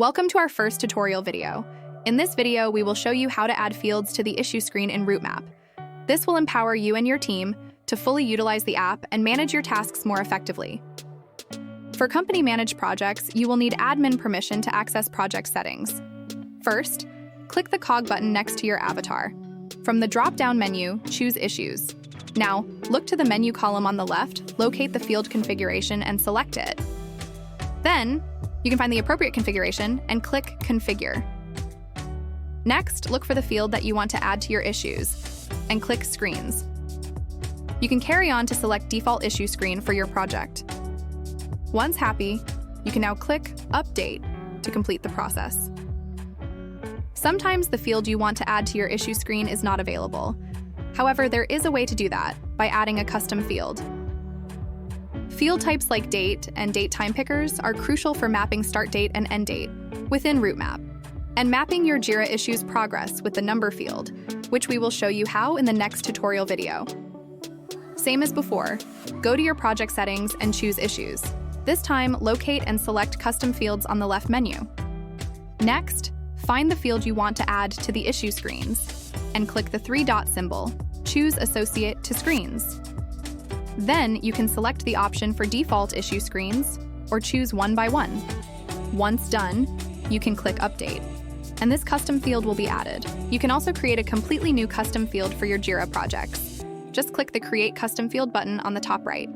Welcome to our first tutorial video. In this video, we will show you how to add fields to the issue screen in Routemap. This will empower you and your team to fully utilize the app and manage your tasks more effectively. For company-managed projects, you will need admin permission to access project settings. First, click the cog button next to your avatar. From the drop-down menu, choose Issues. Now, look to the menu column on the left, locate the field configuration, and select it. Then, you can find the appropriate configuration and click Configure. Next, look for the field that you want to add to your issues and click Screens. You can carry on to select Default Issue Screen for your project. Once happy, you can now click Update to complete the process. Sometimes the field you want to add to your issue screen is not available. However, there is a way to do that by adding a custom field. Field types like date and date time pickers are crucial for mapping start date and end date within Routemap, and mapping your Jira issues progress with the number field, which we will show you how in the next tutorial video. Same as before, go to your project settings and choose Issues. This time, locate and select Custom Fields on the left menu. Next, find the field you want to add to the issue screens and click the three-dot symbol. Choose Associate to Screens. Then you can select the option for default issue screens or choose one by one. Once done, you can click Update, and this custom field will be added. You can also create a completely new custom field for your Jira projects. Just click the Create Custom Field button on the top right.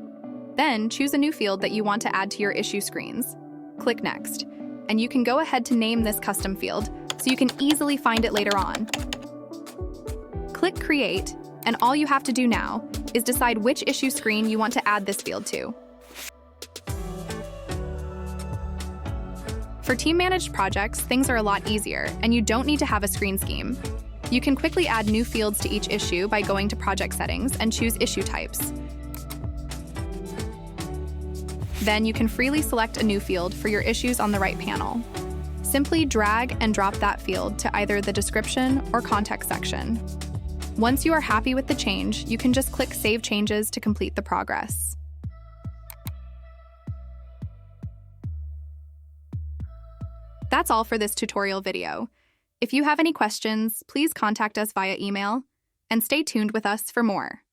Then choose a new field that you want to add to your issue screens. Click Next, and you can go ahead to name this custom field so you can easily find it later on. Click Create, and all you have to do now is decide which issue screen you want to add this field to. For team-managed projects, things are a lot easier, and you don't need to have a screen scheme. You can quickly add new fields to each issue by going to Project Settings and choose Issue Types. Then you can freely select a new field for your issues on the right panel. Simply drag and drop that field to either the description or context section. Once you are happy with the change, you can just click Save Changes to complete the progress. That's all for this tutorial video. If you have any questions, please contact us via email, and stay tuned with us for more.